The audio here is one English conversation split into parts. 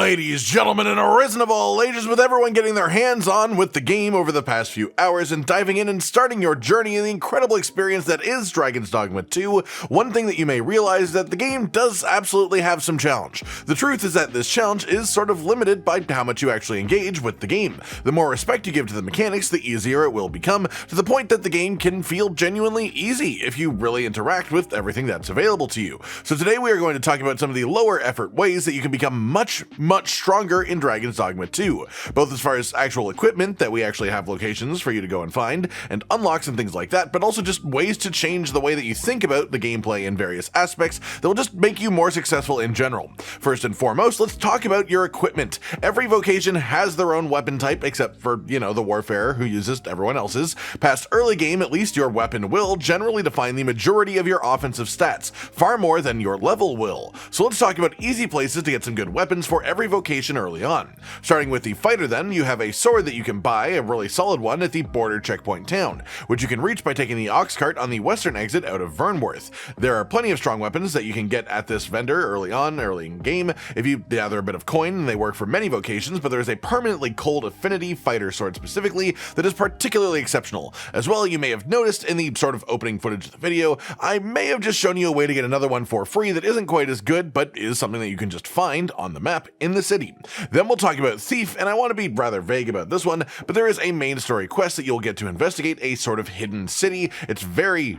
Ladies, gentlemen, and arisen of all ages, with everyone getting their hands on with the game over the past few hours and diving in and starting your journey in the incredible experience that is Dragons Dogma 2, one thing that you may realize is that the game does absolutely have some challenge. The truth is that this challenge is sort of limited by how much you actually engage with the game. The more respect you give to the mechanics, the easier it will become, to the point that the game can feel genuinely easy if you really interact with everything that's available to you. So today we are going to talk about some of the lower effort ways that you can become much stronger in Dragons Dogma 2, both as far as actual equipment that we actually have locations for you to go and find, and unlocks and things like that, but also just ways to change the way that you think about the gameplay in various aspects that will just make you more successful in general. First and foremost, let's talk about your equipment. Every vocation has their own weapon type, except for, the warfarer who uses everyone else's. Past early game, at least, your weapon will generally define the majority of your offensive stats, far more than your level will. So let's talk about easy places to get some good weapons for every vocation early on. Starting with the fighter then, you have a sword that you can buy, a really solid one, at the border checkpoint town, which you can reach by taking the ox cart on the western exit out of Vernworth. There are plenty of strong weapons that you can get at this vendor early in game. They're a bit of coin and they work for many vocations, but there is a permanently cold affinity fighter sword specifically that is particularly exceptional. As well, you may have noticed in the sort of opening footage of the video, I may have just shown you a way to get another one for free that isn't quite as good, but is something that you can just find on the map in the city. Then we'll talk about Thief, and I want to be rather vague about this one, but there is a main story quest that you'll get to investigate a sort of hidden city. It's very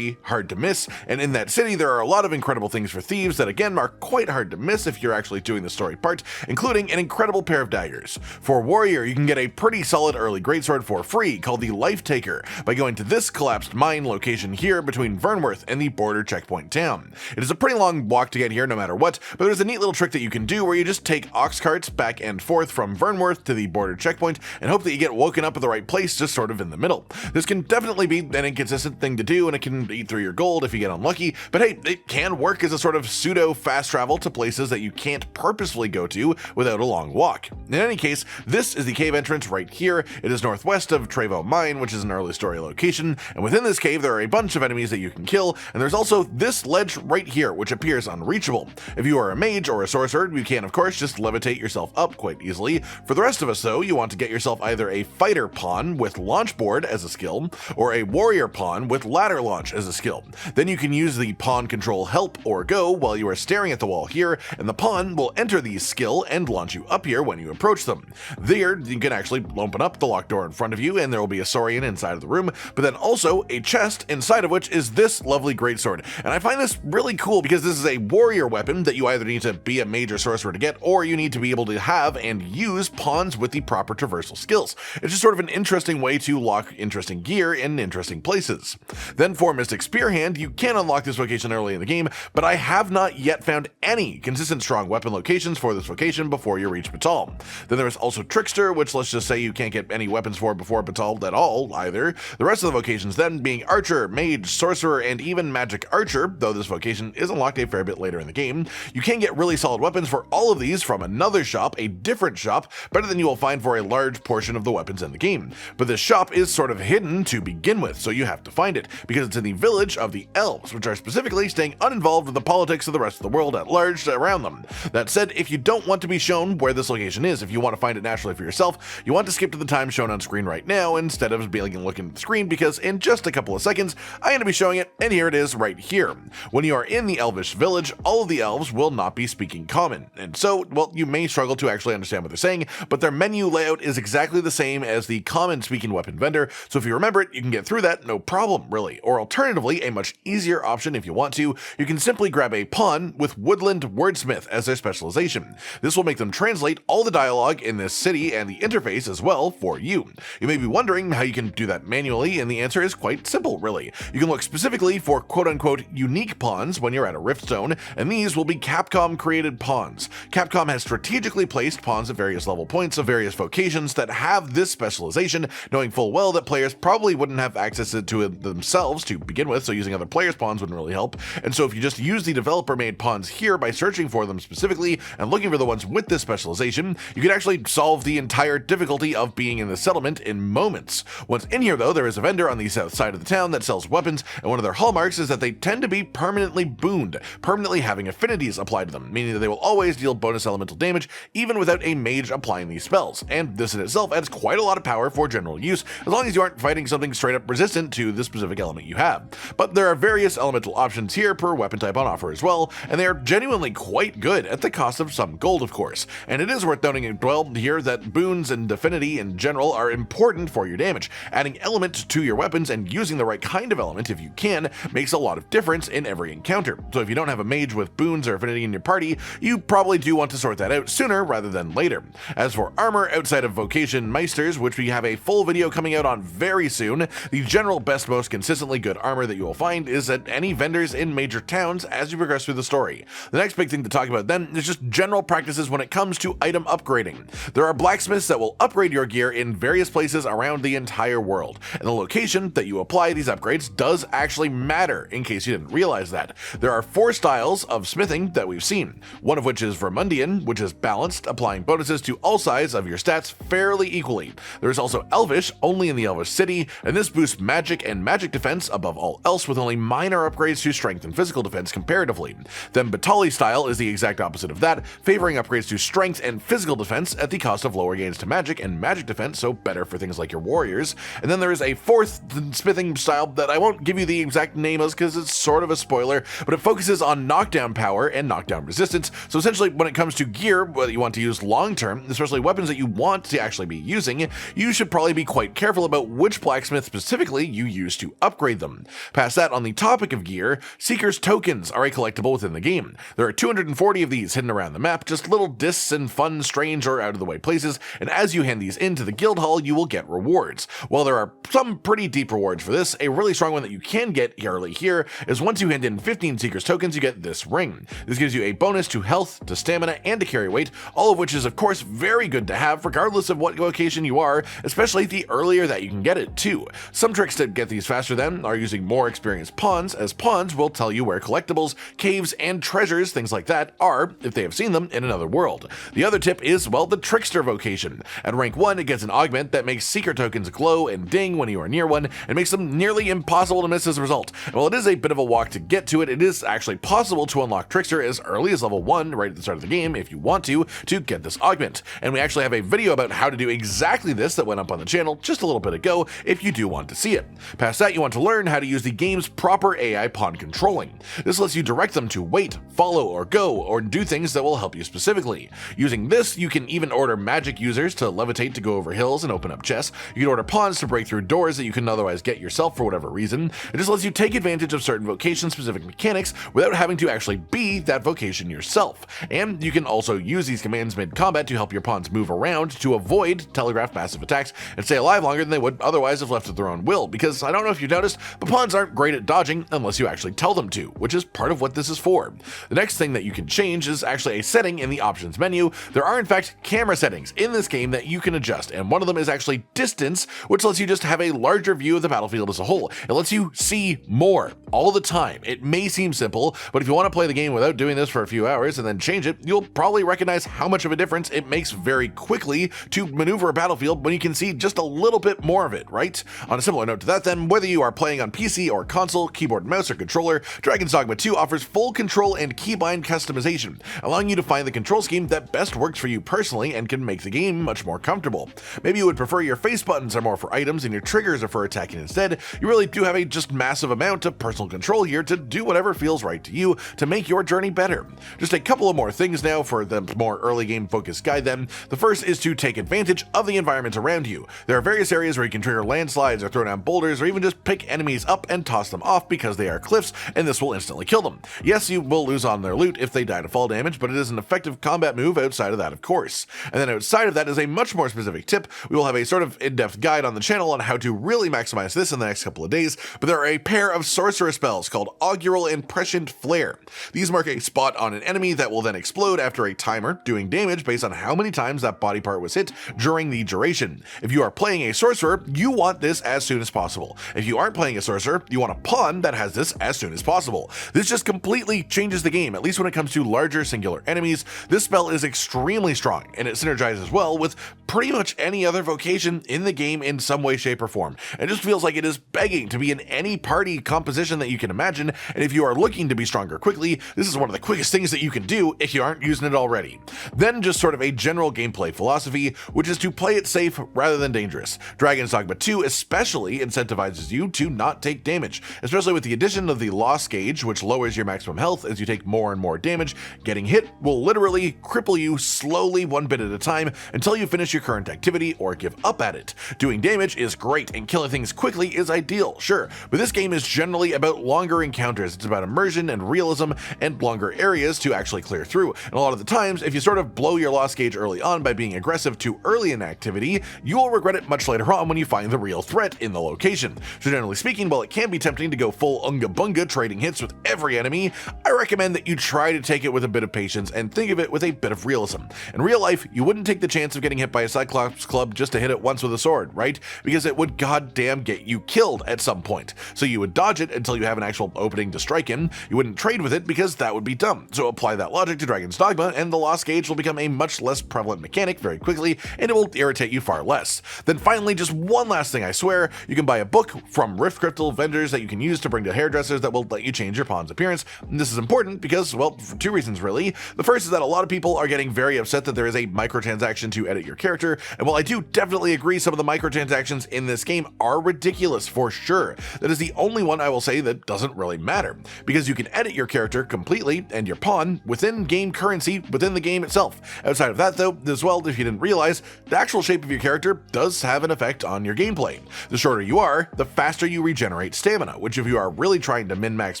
hard to miss, and in that city there are a lot of incredible things for thieves that again are quite hard to miss if you're actually doing the story part, including an incredible pair of daggers. For warrior, you can get a pretty solid early greatsword for free called the Life Taker by going to this collapsed mine location here between Vernworth and the border checkpoint town. It is a pretty long walk to get here no matter what, but there's a neat little trick that you can do where you just take ox carts back and forth from Vernworth to the border checkpoint and hope that you get woken up at the right place, just sort of in the middle. This can definitely be an inconsistent thing to do, and it can eat through your gold if you get unlucky, but hey, it can work as a sort of pseudo fast travel to places that you can't purposefully go to without a long walk. In any case, this is the cave entrance right here. It is northwest of Trevo Mine, which is an early story location, and within this cave there are a bunch of enemies that you can kill, and there's also this ledge right here, which appears unreachable. If you are a mage or a sorcerer, you can of course just levitate yourself up quite easily. For the rest of us though, you want to get yourself either a fighter pawn with launch board as a skill, or a warrior pawn with ladder launch as a skill. Then you can use the pawn control help or go while you are staring at the wall here, and the pawn will enter the skill and launch you up here when you approach them. There, you can actually open up the locked door in front of you, and there will be a Saurian inside of the room, but then also a chest inside of which is this lovely greatsword. And I find this really cool because this is a warrior weapon that you either need to be a mage or sorcerer to get, or you need to be able to have and use pawns with the proper traversal skills. It's just sort of an interesting way to lock interesting gear in interesting places. Then for Mystic Spearhand, you can unlock this vocation early in the game, but I have not yet found any consistent strong weapon locations for this vocation before you reach Batal. Then there is also Trickster, which let's just say you can't get any weapons for before Batal at all either. The rest of the vocations then being Archer, Mage, Sorcerer, and even Magic Archer, though this vocation is unlocked a fair bit later in the game. You can get really solid weapons for all of these from another shop, a different shop, better than you will find for a large portion of the weapons in the game. But this shop is sort of hidden to begin with, so you have to find it, because it's in the village of the elves, which are specifically staying uninvolved with the politics of the rest of the world at large around them. That said, if you don't want to be shown where this location is, if you want to find it naturally for yourself, you want to skip to the time shown on screen right now instead of being looking at the screen, because in just a couple of seconds, I'm going to be showing it, and here it is right here. When you are in the elvish village, all of the elves will not be speaking common, and so, well, you may struggle to actually understand what they're saying, but their menu layout is exactly the same as the common speaking weapon vendor, so if you remember it, you can get through that no problem, really. Or alternatively, a much easier option if you want to, you can simply grab a pawn with Woodland Wordsmith as their specialization. This will make them translate all the dialogue in this city and the interface as well for you. You may be wondering how you can do that manually, and the answer is quite simple, really. You can look specifically for quote-unquote unique pawns when you're at a riftstone, and these will be Capcom created pawns. Capcom has strategically placed pawns at various level points of various vocations that have this specialization, knowing full well that players probably wouldn't have access to it themselves to begin with, so using other players' pawns wouldn't really help. And so if you just use the developer-made pawns here by searching for them specifically and looking for the ones with this specialization, you can actually solve the entire difficulty of being in the settlement in moments. Once in here though, there is a vendor on the south side of the town that sells weapons, and one of their hallmarks is that they tend to be permanently booned, permanently having affinities applied to them, meaning that they will always always deal bonus elemental damage, even without a mage applying these spells, and this in itself adds quite a lot of power for general use, as long as you aren't fighting something straight up resistant to the specific element you have. But there are various elemental options here per weapon type on offer as well, and they are genuinely quite good at the cost of some gold, of course. And it is worth noting as well here that boons and affinity in general are important for your damage. Adding element to your weapons and using the right kind of element, if you can, makes a lot of difference in every encounter. So if you don't have a mage with boons or affinity in your party, you probably do want to sort that out sooner rather than later. As for armor, outside of Vocation Meisters, which we have a full video coming out on very soon, the general best, most consistently good armor that you will find is at any vendors in major towns as you progress through the story. The next big thing to talk about then is just general practices when it comes to item upgrading. There are blacksmiths that will upgrade your gear in various places around the entire world, and the location that you apply these upgrades does actually matter, in case you didn't realize that. There are 4 styles of smithing that we've seen, one of which is Vermundian, which is balanced, applying bonuses to all sides of your stats fairly equally. There's also Elvish, only in the Elvish city, and this boosts magic and magic defense above all else, with only minor upgrades to strength and physical defense comparatively. Then Batali style is the exact opposite of that, favoring upgrades to strength and physical defense at the cost of lower gains to magic and magic defense, so better for things like your warriors. And then there is a 4th smithing style that I won't give you the exact name of because it's sort of a spoiler, but it focuses on knockdown power and knockdown resistance. So essentially, when it comes to gear, whether you want to use long term, especially weapons that you want to actually be using, you should probably be quite careful about which blacksmith specifically you use to upgrade them. Past that, on the topic of gear, Seeker's tokens are a collectible within the game. There are 240 of these hidden around the map, just little discs in fun, strange, or out of the way places, and as you hand these into the guild hall, you will get rewards. While there are some pretty deep rewards for this, a really strong one that you can get early here is once you hand in 15 Seeker's tokens, you get this ring. This gives you a bonus to health, to stamina, and to carry weight, all of which is of course very good to have regardless of what vocation you are, especially the earlier that you can get it too. Some tricks to get these faster then are using more experienced pawns, as pawns will tell you where collectibles, caves, and treasures, things like that, are if they have seen them in another world. The other tip is, well, the trickster vocation. At rank 1, it gets an augment that makes Seeker tokens glow and ding when you are near one, and makes them nearly impossible to miss as a result. And while it is a bit of a walk to get to it, it is actually possible to unlock trickster as early as level 1 right at the start of the game if you want to get this augment. And we actually have a video about how to do exactly this that went up on the channel just a little bit ago if you do want to see it. Past that, you want to learn how to use the game's proper AI pawn controlling. This lets you direct them to wait, follow, or go, or do things that will help you specifically. Using this, you can even order magic users to levitate to go over hills and open up chests. You can order pawns to break through doors that you couldn't otherwise get yourself for whatever reason. It just lets you take advantage of certain vocation-specific mechanics without having to actually be that vocation yourself. And you can also use these commands mid-combat to help your pawns move around to avoid telegraphed massive attacks and stay alive longer than they would otherwise if left of their own will, because I don't know if you noticed, but pawns aren't great at dodging unless you actually tell them to, which is part of what this is for. The next thing that you can change is actually a setting in the options menu. There are in fact camera settings in this game that you can adjust, and one of them is actually distance, which lets you just have a larger view of the battlefield as a whole. It lets you see more all the time. It may seem simple, but if you want to play the game without doing this for a few hours and then change it, you'll probably recognize how much of a difference it makes very quickly to maneuver a battlefield when you can see just a little bit more of it, right? On a similar note to that then, whether you are playing on PC or console, keyboard, mouse, or controller, Dragons Dogma 2 offers full control and keybind customization, allowing you to find the control scheme that best works for you personally and can make the game much more comfortable. Maybe you would prefer your face buttons are more for items and your triggers are for attacking instead. You really do have a just massive amount of personal control here to do whatever feels right to you to make your journey better. Just a couple of more things now for the more early game focused guide then. The first is to take advantage of the environment around you. There are various areas where you can trigger landslides or throw down boulders or even just pick enemies up and toss them off because they are cliffs, and this will instantly kill them. Yes, you will lose on their loot if they die to fall damage, but it is an effective combat move outside of that, of course. And then outside of that is a much more specific tip. We will have a sort of in-depth guide on the channel on how to really maximize this in the next couple of days, but there are a pair of Sorcerer spells called Augural and Prescient Flare. These mark a spot on an enemy that will then explode after a timer, doing damage based on how many times that body part was hit during the duration. If you are playing a Sorcerer, you want this as soon as possible. If you aren't playing a Sorcerer, you want a pawn that has this as soon as possible. This just completely changes the game, at least when it comes to larger singular enemies. This spell is extremely strong, and it synergizes well with pretty much any other vocation in the game in some way, shape, or form. It just feels like it is begging to be in any party composition that you can imagine, and if you are looking to be stronger quickly, this is one of the quickest things that you can do if you aren't using it already. Then just sort of a general gameplay philosophy, which is to play it safe rather than dangerous. Dragons Dogma 2 especially incentivizes you to not take damage, especially with the addition of the loss gauge, which lowers your maximum health as you take more and more damage. Getting hit will literally cripple you slowly one bit at a time until you finish your current activity or give up at it. Doing damage is great and killing things quickly is ideal, sure, but this game is generally about longer encounters. It's about immersion and realism and longer areas to actually clear through. And a lot of the times, if you sort of blow your loss gauge early on by being aggressive too early in activity, you will regret it much later on when you find the real threat in the location. So generally speaking, while it can be tempting to go full unga bunga trading hits with every enemy, I recommend that you try to take it with a bit of patience and think of it with a bit of realism. In real life, you wouldn't take the chance of getting hit by a Cyclops club just to hit it once with a sword, right? Because it would goddamn get you killed at some point. So you would dodge it until you have an actual opening to strike in. You wouldn't trade with it because that would be dumb. So apply that logic to Dragons Dogma and the loss gauge will become a much less prevalent mechanic very quickly, and it will irritate you far less. Then finally, just one last thing I swear, you can buy a book from Rift Crystal vendors that you can use to bring to hairdressers that will let you change your pawn's appearance. And this is important because, well, for two reasons really. The first is that a lot of people are getting very upset that there is a microtransaction to edit your character, and while I do definitely agree some of the microtransactions in this game are ridiculous for sure, that is the only one I will say that doesn't really matter, because you can edit your character completely and your pawn within game currency within the game itself. Outside of that though, as well, if you didn't realize, the actual shape of your character does have an effect on your gameplay. The shorter you are, the faster you regenerate stamina, which if you are really trying to min-max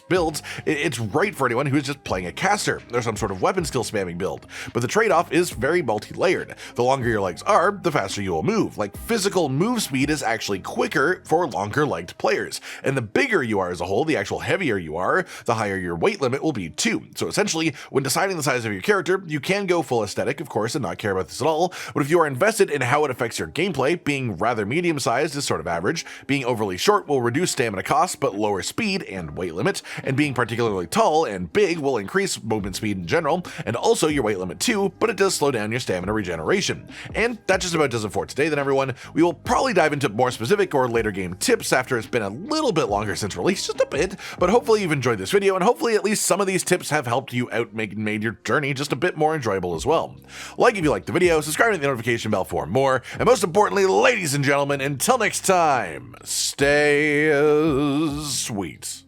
builds, it's right for anyone who's just playing a caster or some sort of weapon skill spamming build. But the trade-off is very multi-layered. The longer your legs are, the faster you will move. Like, physical move speed is actually quicker for longer-legged players. And the bigger you are as a whole, the actual heavier you are, the higher your weight limit will be too. So essentially, when deciding the size of your character, you can go full aesthetic, of course, and not care about this at all, but if you are invested in how it affects your gameplay, being rather medium-sized is sort of average, being overly short will reduce stamina costs but lower speed and weight limit, and being particularly tall and big will increase movement speed in general, and also your weight limit too, but it does slow down your stamina regeneration. And that just about does it for today then, everyone. We will probably dive into more specific or later game tips after it's been a little bit longer since release, just a bit, but hopefully you've enjoyed this video, and hopefully at least some of these tips have helped you out, made your journey just a bit more enjoyable as well. Like if you liked the video, subscribe to the notification bell for more, and most importantly, ladies and gentlemen, until next time, stay sweet.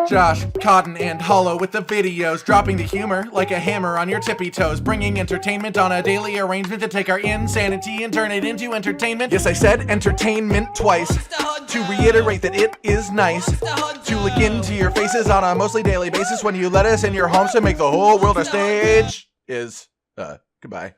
Josh, Cotton, and Hollow with the videos, dropping the humor like a hammer on your tippy toes, bringing entertainment on a daily arrangement to take our insanity and turn it into entertainment. Yes, I said entertainment twice, to reiterate that it is nice to look into your faces on a mostly daily basis when you let us in your homes to make the whole world a stage. Goodbye.